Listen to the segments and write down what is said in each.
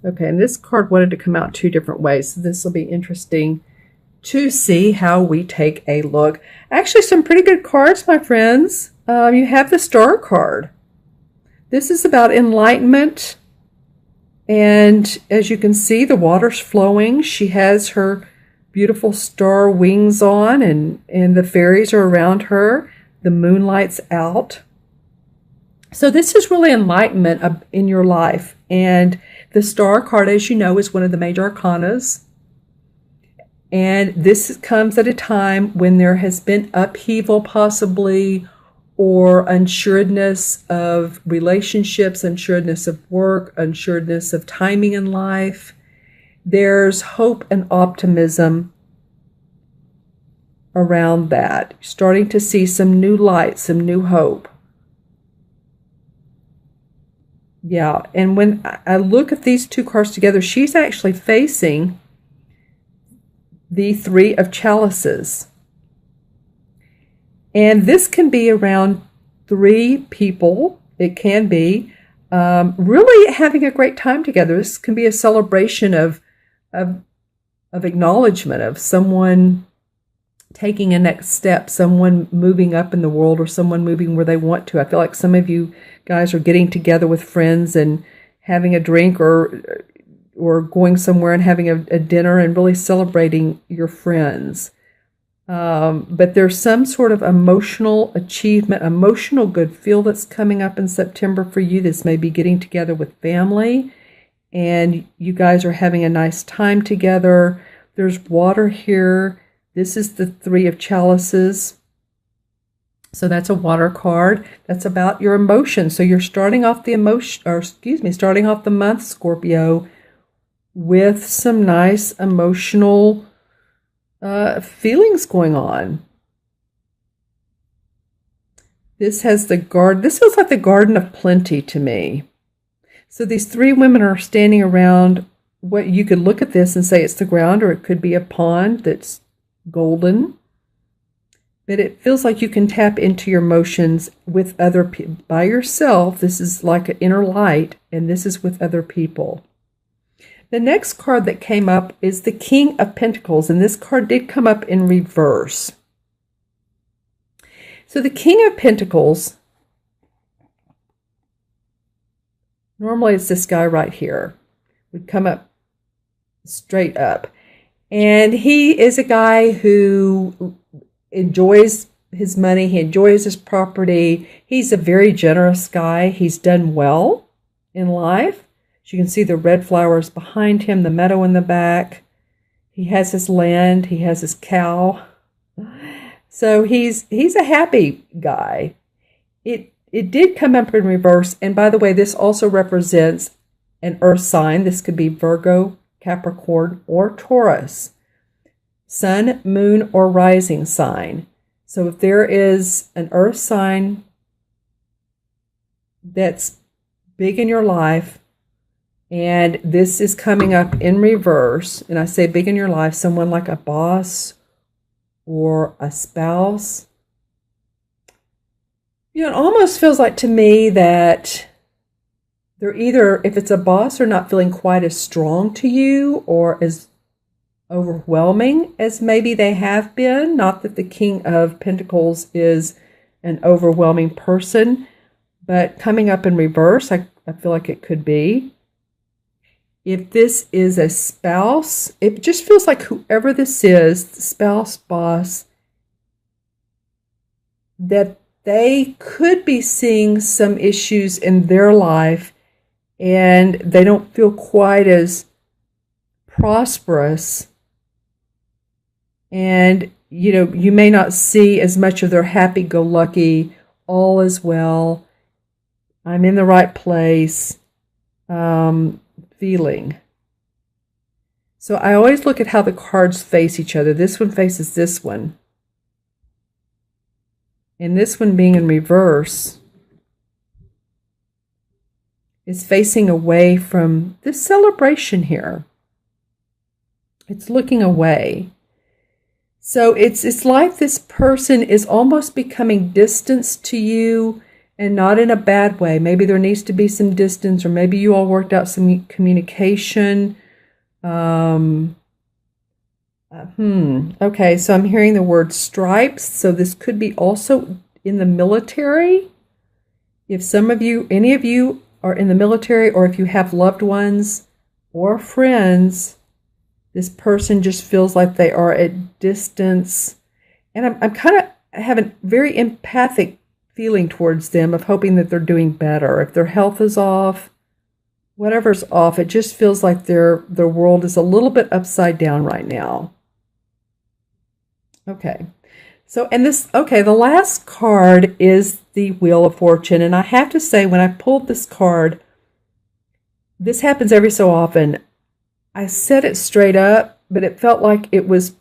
Okay, and this card wanted to come out two different ways, so this will be interesting to see how we take a look. Actually, some pretty good cards, my friends. You have the Star card. This is about enlightenment, and as you can see, the water's flowing. She has her beautiful star wings on, and the fairies are around her. The moonlight's out. So this is really enlightenment in your life. And the Star card, as you know, is one of the major arcanas. And this comes at a time when there has been upheaval possibly, or unsureness of relationships, unsureness of work, unsureness of timing in life. There's hope and optimism around that. Starting to see some new light, some new hope. Yeah, and when I look at these two cards together, she's actually facing the Three of Chalices. And this can be around three people. It can be really having a great time together. This can be a celebration of acknowledgement of someone taking a next step, someone moving up in the world, or someone moving where they want to. I feel like some of you guys are getting together with friends and having a drink, or going somewhere and having a dinner and really celebrating your friends. But there's some sort of emotional achievement, emotional good feel that's coming up in September for you. This may be getting together with family, and you guys are having a nice time together. There's water here. This is the Three of Chalices. So that's a water card. That's about your emotions. So you're starting off starting off the month, Scorpio, with some nice emotional feelings going on. This has the garden. This feels like the Garden of Plenty to me. So these three women are standing around what you could look at this and say it's the ground, or it could be a pond that's golden. But it feels like you can tap into your emotions with other people. By yourself, this is like an inner light, and this is with other people. The next card that came up is the King of Pentacles, and this card did come up in reverse. So the King of Pentacles, normally it's this guy right here, would come up straight up. And he is a guy who enjoys his money. He enjoys his property. He's a very generous guy. He's done well in life. As you can see, the red flowers behind him, the meadow in the back. He has his land. He has his cow. So he's a happy guy. It did come up in reverse. And by the way, this also represents an earth sign. This could be Virgo, Capricorn, or Taurus. Sun, moon, or rising sign. So if there is an earth sign that's big in your life, and this is coming up in reverse, and I say big in your life, someone like a boss or a spouse, it almost feels like to me that they're either, if it's a boss, they're not feeling quite as strong to you or as overwhelming as maybe they have been. Not that the King of Pentacles is an overwhelming person, but coming up in reverse, I feel like it could be. If this is a spouse, it just feels like whoever this is, the spouse, boss, that they could be seeing some issues in their life and they don't feel quite as prosperous. And, you may not see as much of their happy-go-lucky, all is well, I'm in the right place, feeling. So I always look at how the cards face each other. This one faces this one. And this one being in reverse is facing away from this celebration here. It's looking away. So it's like this person is almost becoming distanced to you, and not in a bad way. Maybe there needs to be some distance, or maybe you all worked out some communication. Okay, so I'm hearing the word stripes. So this could be also in the military. If some of you, any of you are in the military, or if you have loved ones or friends, this person just feels like they are at distance. And I'm kind of having a very empathic feeling towards them, of hoping that they're doing better. If their health is off, whatever's off, it just feels like their world is a little bit upside down right now. Okay. So, the last card is the Wheel of Fortune. And I have to say, when I pulled this card, this happens every so often. I said it straight up, but it felt like it was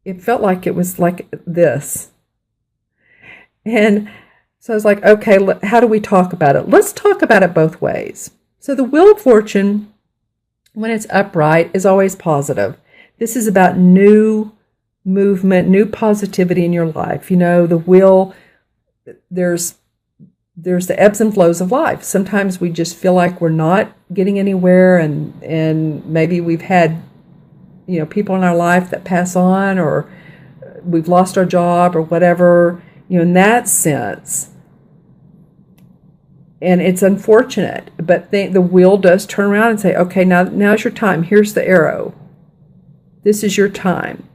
like this. And so I was like, okay, how do we talk about it? Let's talk about it both ways. So the Wheel of Fortune, when it's upright, is always positive. This is about new movement, new positivity in your life. You know, the wheel, there's the ebbs and flows of life. Sometimes we just feel like we're not getting anywhere, and maybe we've had, you know, people in our life that pass on, or we've lost our job or whatever, you know, in that sense. And it's unfortunate, but the wheel does turn around and say, okay, now's your time. Here's the arrow. This is your time.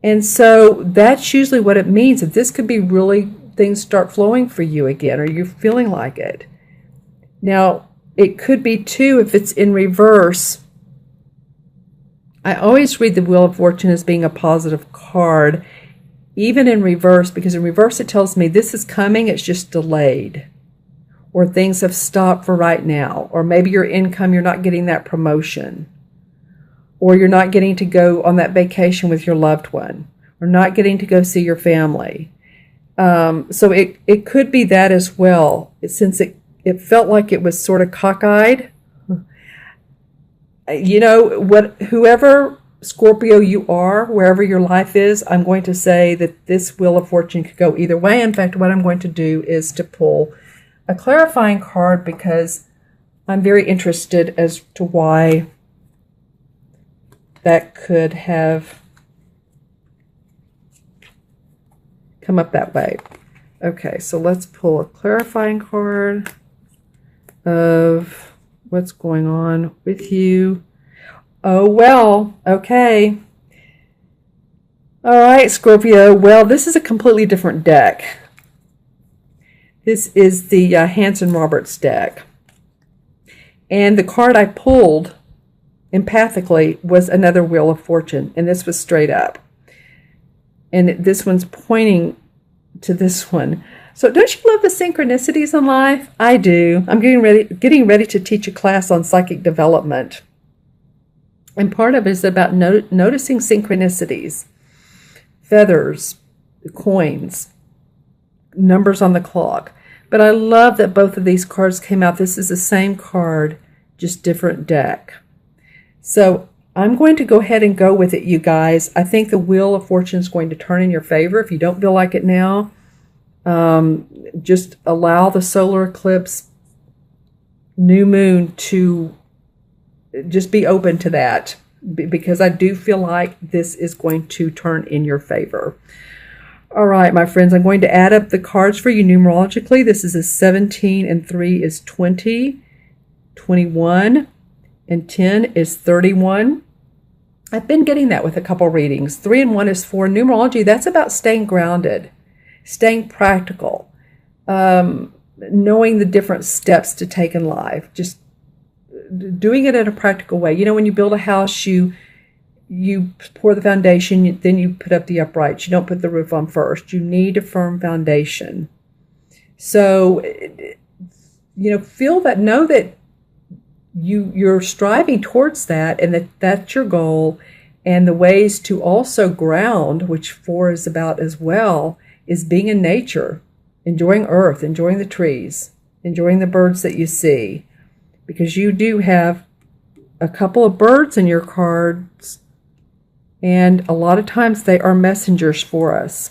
And so that's usually what it means. That this could be really, things start flowing for you again, or you're feeling like it. Now, it could be too, if it's in reverse. I always read the Wheel of Fortune as being a positive card, even in reverse, because in reverse it tells me this is coming, it's just delayed, or things have stopped for right now, or maybe your income, you're not getting that promotion, or you're not getting to go on that vacation with your loved one, or not getting to go see your family. So it could be that as well, since it felt like it was sort of cockeyed. You know, whoever Scorpio you are, wherever your life is, I'm going to say that this Wheel of Fortune could go either way. In fact, what I'm going to do is to pull a clarifying card, because I'm very interested as to why that could have come up that way. Okay, so let's pull a clarifying card of what's going on with you. Oh, well, okay. All right, Scorpio. Well, this is a completely different deck. This is the Hanson Roberts deck. And the card I pulled empathically was another Wheel of Fortune, and this was straight up. And this one's pointing to this one. So don't you love the synchronicities in life? I do. I'm getting ready to teach a class on psychic development. And part of it is about noticing synchronicities, feathers, coins, numbers on the clock. But I love that both of these cards came out. This is the same card, just different deck. So I'm going to go ahead and go with it, you guys. I think the Wheel of Fortune is going to turn in your favor. If you don't feel like it now, just allow the solar eclipse, new moon, to just be open to that, because I do feel like this is going to turn in your favor. All right, my friends, I'm going to add up the cards for you numerologically. This is a 17, and 3 is 20, 21, and 10 is 31. I've been getting that with a couple readings. 3 and 1 is 4. Numerology, that's about staying grounded, staying practical, knowing the different steps to take in life, just doing it in a practical way. You know, when you build a house, you pour the foundation, then you put up the uprights. You don't put the roof on first. You need a firm foundation. So, you know, feel that, know that you're striving towards that, and that's your goal. And the ways to also ground, which 4 is about as well, is being in nature, enjoying earth, enjoying the trees, enjoying the birds that you see, because you do have a couple of birds in your cards, and a lot of times they are messengers for us.